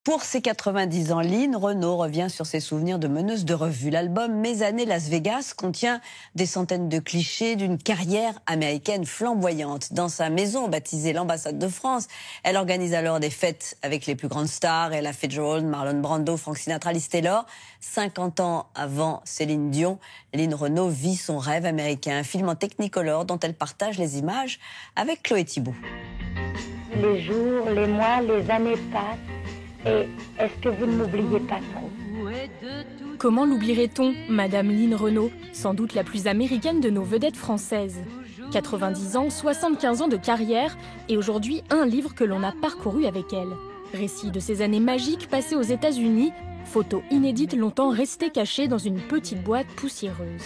Pour ses 90 ans, Lynn Renaud revient sur ses souvenirs de meneuse de revue. L'album Mes années Las Vegas contient des centaines de clichés d'une carrière américaine flamboyante. Dans sa maison, baptisée l'ambassade de France, elle organise alors des fêtes avec les plus grandes stars, Ella Fitzgerald, Marlon Brando, Frank Sinatra, Liz Taylor. 50 ans avant Céline Dion, Lynn Renaud vit son rêve américain, un film en Technicolor dont elle partage les images avec Chloé Thibault. Les jours, les mois, les années passent. Et est-ce que vous ne m'oubliez pas trop? Comment l'oublierait-on, Madame Lynn Renaud, sans doute la plus américaine de nos vedettes françaises. 90 ans, 75 ans de carrière et aujourd'hui un livre que l'on a parcouru avec elle. Récit de ces années magiques passées aux États-Unis, photos inédites longtemps restées cachées dans une petite boîte poussiéreuse.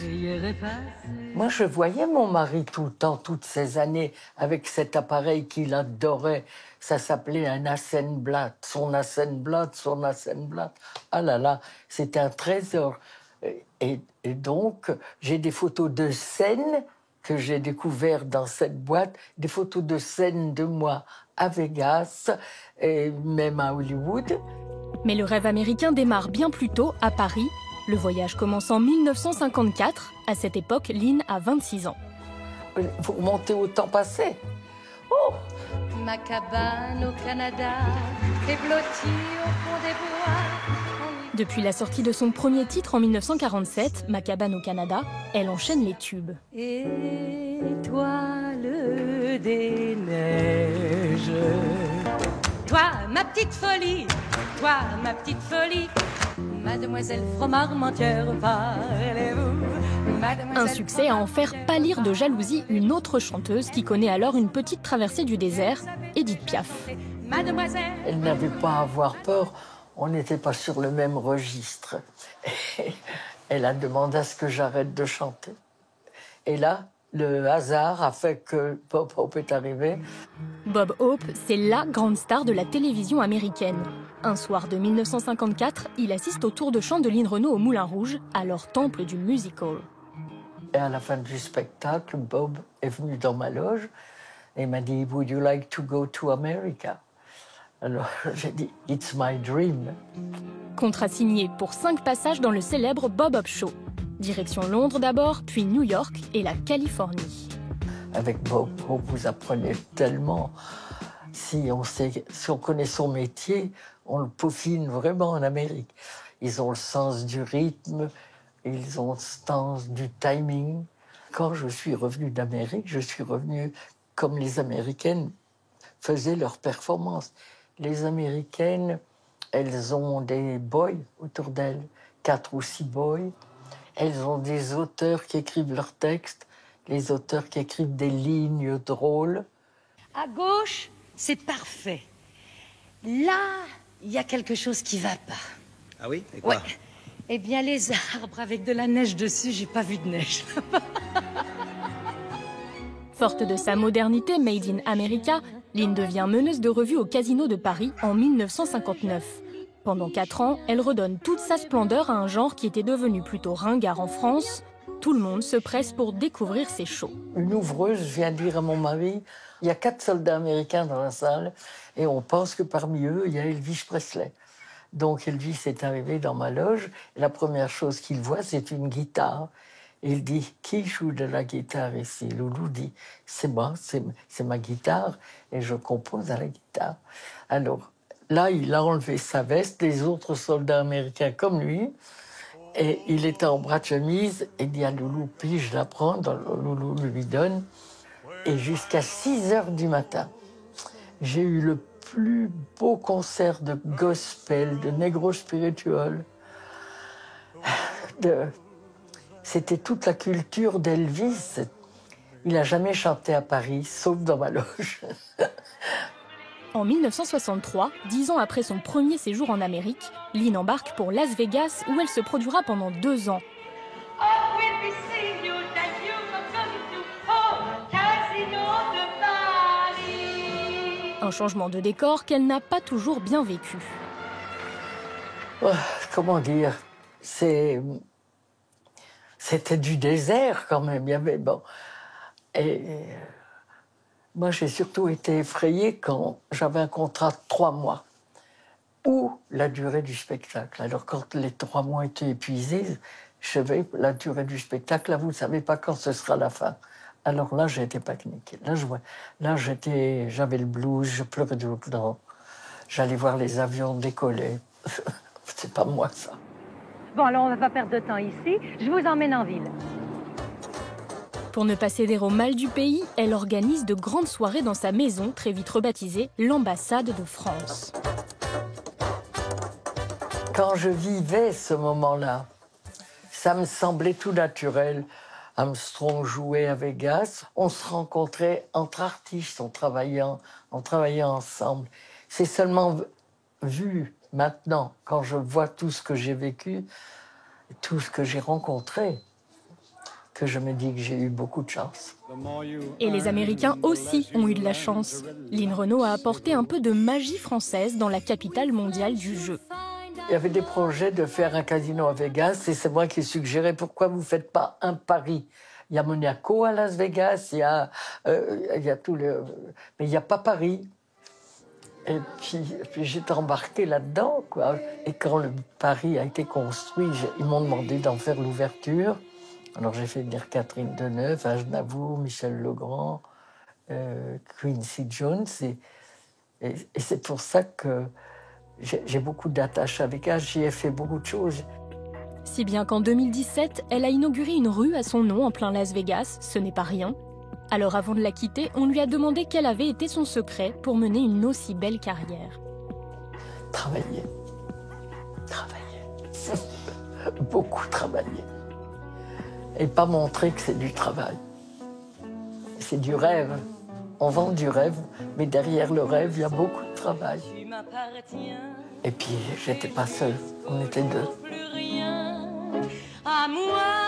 Moi, je voyais mon mari tout le temps, toutes ces années, avec cet appareil qu'il adorait. Ça s'appelait un Hasselblad, son Hasselblad, son Hasselblad. Ah là là, c'était un trésor. Et donc, j'ai des photos de scènes que j'ai découvertes dans cette boîte, des photos de scènes de moi à Vegas et même à Hollywood. Mais le rêve américain démarre bien plus tôt, à Paris. Le voyage commence en 1954. À cette époque, Lynn a 26 ans. Vous remontez au temps passé. Oh! Ma cabane au Canada est blottie au fond des bois. Depuis la sortie de son premier titre en 1947, Ma cabane au Canada, elle enchaîne les tubes. Étoile des neiges. Toi, ma petite folie, toi, ma petite folie. Mademoiselle Fromarmentière, parlez-vous. Un succès à en faire pâlir de jalousie une autre chanteuse qui connaît alors une petite traversée du désert, Édith Piaf. Elle n'avait pas à avoir peur, on n'était pas sur le même registre. Elle a demandé à ce que j'arrête de chanter. Et là, le hasard a fait que Bob Hope est arrivé. Bob Hope, c'est la grande star de la télévision américaine. Un soir de 1954, il assiste au tour de chant de Lynn Renaud au Moulin Rouge, alors temple du musical. Et à la fin du spectacle, Bob est venu dans ma loge et m'a dit « Would you like to go to America ?» Alors j'ai dit « It's my dream ». Contrat signé pour 5 passages dans le célèbre Bob Hope Show. Direction Londres d'abord, puis New York et la Californie. Avec Bob Hope, vous apprenez tellement. Si on connaît son métier, on le peaufine vraiment en Amérique. Ils ont le sens du rythme, ils ont le sens du timing. Quand je suis revenue d'Amérique, je suis revenue comme les Américaines faisaient leurs performances. Les Américaines, elles ont des boys autour d'elles, 4 ou 6 boys. Elles ont des auteurs qui écrivent leurs textes, les auteurs qui écrivent des lignes drôles. À gauche, c'est parfait. Là, il y a quelque chose qui va pas. Ah oui? Et quoi? Ouais. Eh bien, les arbres avec de la neige dessus, j'ai pas vu de neige. Forte de sa modernité made in America, Lynn devient meneuse de revue au Casino de Paris en 1959. Pendant 4 ans, elle redonne toute sa splendeur à un genre qui était devenu plutôt ringard en France. Tout le monde se presse pour découvrir ses shows. Une ouvreuse vient dire à mon mari, il y a 4 soldats américains dans la salle et on pense que parmi eux, il y a Elvis Presley. Donc Elvis est arrivé dans ma loge et la première chose qu'il voit, c'est une guitare. Et il dit, qui joue de la guitare ici? Loulou dit, c'est moi, c'est ma guitare et je compose à la guitare. Alors là, il a enlevé sa veste, les autres soldats américains comme lui, et il était en bras de chemise, et il dit à Loulou, puis je la prends, Loulou lui donne, et jusqu'à 6 heures du matin, j'ai eu le plus beau concert de gospel, de negro spiritual. C'était toute la culture d'Elvis. Il n'a jamais chanté à Paris, sauf dans ma loge. En 1963, 10 ans après son premier séjour en Amérique, Lynn embarque pour Las Vegas où elle se produira pendant 2 ans. Un changement de décor qu'elle n'a pas toujours bien vécu. Oh, comment dire, c'était du désert quand même. Il y avait moi, j'ai surtout été effrayée quand j'avais un contrat de 3 mois. ou la durée du spectacle. Alors, quand les 3 mois étaient épuisés, je savais la durée du spectacle. Là, vous ne savez pas quand ce sera la fin. Alors là, j'étais paniquée. Là, j'avais le blues, je pleurais tout le temps. J'allais voir les avions décoller. C'est pas moi, ça. Bon, alors on va pas perdre de temps ici. Je vous emmène en ville. Pour ne pas céder au mal du pays, elle organise de grandes soirées dans sa maison, très vite rebaptisée l'ambassade de France. Quand je vivais ce moment-là, ça me semblait tout naturel. Armstrong jouait à Vegas. On se rencontrait entre artistes, on travaillait ensemble. C'est seulement vu maintenant, quand je vois tout ce que j'ai vécu, tout ce que j'ai rencontré, que je me dis que j'ai eu beaucoup de chance. Et les Américains aussi ont eu de la chance. Lynn Renaud a apporté un peu de magie française dans la capitale mondiale du jeu. Il y avait des projets de faire un casino à Vegas et c'est moi qui ai suggéré pourquoi vous ne faites pas un Paris. Il y a Monaco à Las Vegas, il y a tout le... Mais il n'y a pas Paris. Et puis j'étais embarquée là-dedans, quoi. Et quand le Paris a été construit, ils m'ont demandé d'en faire l'ouverture. Alors j'ai fait venir Catherine Deneuve, Aznavour, Michel Legrand, Quincy Jones. Et c'est pour ça que j'ai beaucoup d'attaches avec elle. J'y ai fait beaucoup de choses. Si bien qu'en 2017, elle a inauguré une rue à son nom en plein Las Vegas, ce n'est pas rien. Alors avant de la quitter, on lui a demandé quel avait été son secret pour mener une aussi belle carrière. Travailler. Beaucoup travailler. Et pas montrer que c'est du travail. C'est du rêve. On vend du rêve, mais derrière le rêve, il y a beaucoup de travail. Et puis, j'étais pas seule. On était 2. À moi.